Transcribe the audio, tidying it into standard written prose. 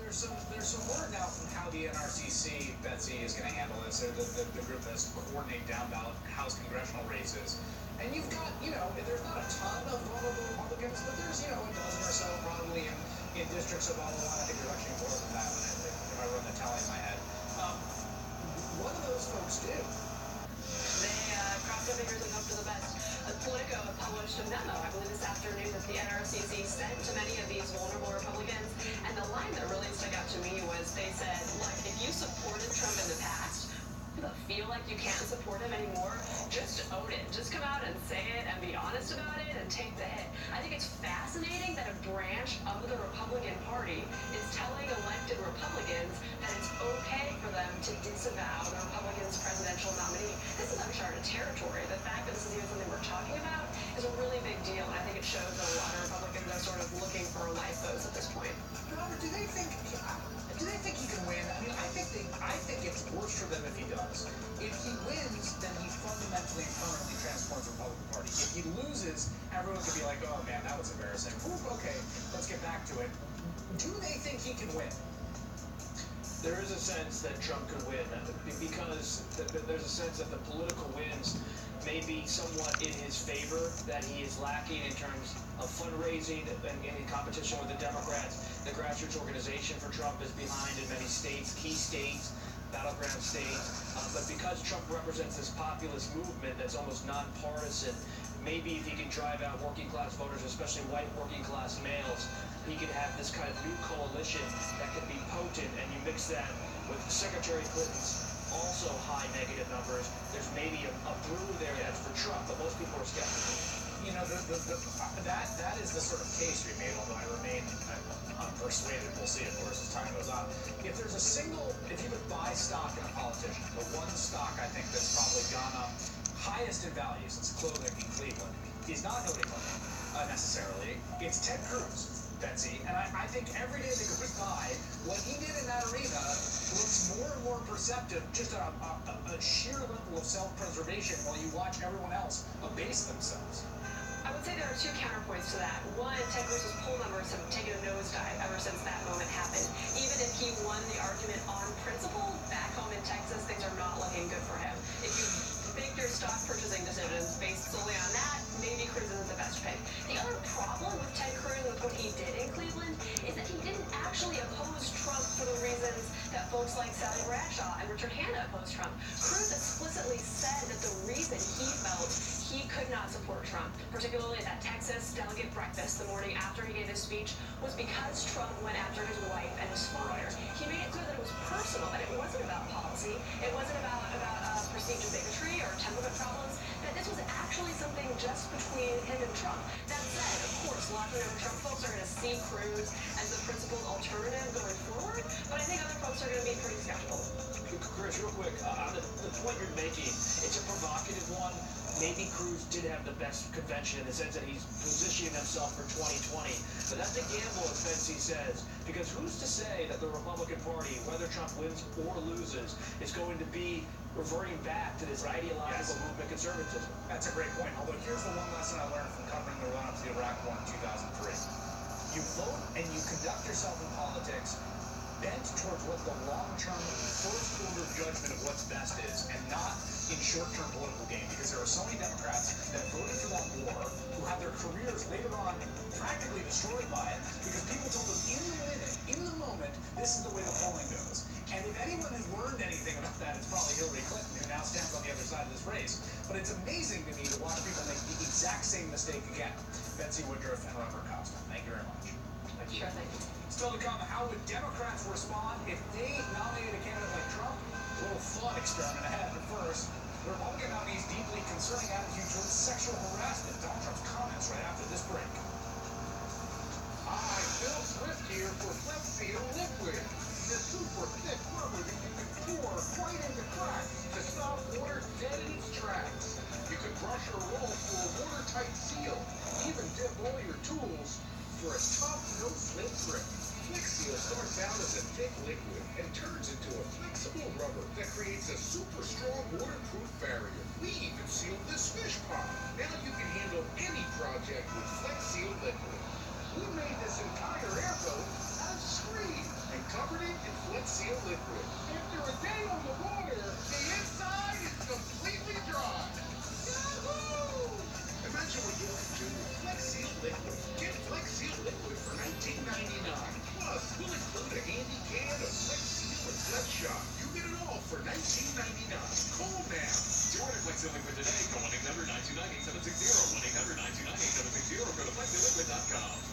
there's some word now from how the NRCC, Betsy, is going to handle this. They're the group that's coordinating down ballot House congressional races. And you've got, there's not a ton of vulnerable Republicans, but there's, a dozen or so probably in districts of Iowa. I think there's actually more than that if I run the tally in my head. What do those folks do? They cross their fingers and hope for the best. Politico published a memo, I believe this afternoon, that the NRCC sent to many of these vulnerable Republicans. And the line that really stuck out to me was they said, look, if you supported Trump in the past, but feel like you can't support him anymore, just own it. Just come out and say it and be honest about it and take the hit. I think it's fascinating that a branch of the Republican Party is telling elected Republicans that it's okay for them to disavow the Republican's presidential nominee. This is uncharted territory. The fact that this is even something we're talking about is a really big deal, and I think it shows that a lot of Republicans are sort of looking for lifeboats at this point. Robert, do they think he can win? I mean, I think it's worse for them if he does. If he wins, then he fundamentally and permanently transforms the Republican Party. If he loses, everyone could be like, oh man, that was embarrassing. Ooh, okay, let's get back to it. Do they think he can win? There is a sense that Trump could win because there's a sense that the political wins may be somewhat in his favor, that he is lacking in terms of fundraising and in competition with the Democrats. The grassroots organization for Trump is behind in many states, key states, battleground states. But because Trump represents this populist movement that's almost nonpartisan, maybe if he can drive out working class voters, especially white working class males, he could have this kind of new coalition that can be potent, and you mix that with Secretary Clinton's also high negative numbers. There's maybe a brew there that's for Trump, but most people are skeptical. That is the sort of case we made, although I remain unpersuaded. We'll see, of course, as time goes on. If you could buy stock in a politician, the one stock I think that's probably gone up highest in value since clothing in Cleveland is not Hillary Clinton, necessarily. It's Ted Cruz, Betsy. And I think every day that goes by, what he did in that arena looks more and more perceptive, just a sheer level of self-preservation while you watch everyone else abase themselves. I would say there are two counterpoints to that. One, Ted Cruz's poll numbers have taken a nosedive ever since that moment happened. Even if he won the argument on principle, back home in Texas, things are not looking good for him. If you make your stock purchasing decisions based solely on that, maybe Cruz isn't the best pick. The other problem with Ted Cruz, with what he did in Cleveland, is that he didn't actually oppose Trump for the reasons that folks like Sally Bradshaw and Richard Hanna opposed Trump. Cruz explicitly said that the reason he felt he could not support Trump, particularly at that Texas delegate breakfast the morning after he gave his speech, was because Trump went after his wife and his father. He made it clear that it was personal, that it wasn't about policy, it wasn't about perceived bigotry or temperament problems, that this was actually something just between him and Trump. That said, of course, lots of Trump folks are going to see Cruz as the principled alternative going forward, but I think other folks are going to be pretty skeptical. Chris, real quick, on the point you're making, it's a provocative one. Maybe Cruz did have the best convention in the sense that he's positioning himself for 2020. But that's a gamble, as Betsy says, because who's to say that the Republican Party, whether Trump wins or loses, is going to be reverting back to this ideological movement conservatism? That's a great point. Although here's the one lesson I learned from covering the run-up to the Iraq War in 2003. You vote and you conduct yourself in politics bent towards what the long-term first-order judgment of what's best is, and not in short-term political gain. Because there are so many Democrats that voted for that war who have their careers later on practically destroyed by it because people told them in the moment, this is the way the polling goes. And if anyone has learned anything about that, it's probably Hillary Clinton, who now stands on the other side of this race. But it's amazing to me to watch people make the exact same mistake again. Betsy Woodruff and Robert Costa. Thank you very much. Sure thing. Still to come, how would Democrats respond if they nominated a candidate like Trump? A little thought experiment ahead. But first, the Republican nominee's deeply concerning attitude towards sexual harassment. Donald Trump's comments right after this break. Hi, Bill Swift here for Flip Seal Liquid. The super thick rubber that you can pour right into cracks to stop water dead in its tracks. You can brush or roll for a watertight seal. Even dip all your tools for a tough, no-slip grip. Flex Seal starts out as a thick liquid and turns into a flexible rubber that creates a super strong waterproof barrier. We even sealed this fish pond. Now you can handle any project with Flex Seal liquid. We made this entire airboat out of screen and covered Liquid. After a day on the water, the inside is completely dry. Yahoo! Imagine what you can do with Flex Seal Liquid. Get Flex Seal Liquid for $19.99. Plus, we'll include a handy can of Flex Seal and Flex Shot. You get it all for $19.99. Call now. To order Flex Seal Liquid today, call 1-800-929-8760, 1-800-929-8760, or go to flexsealliquid.com.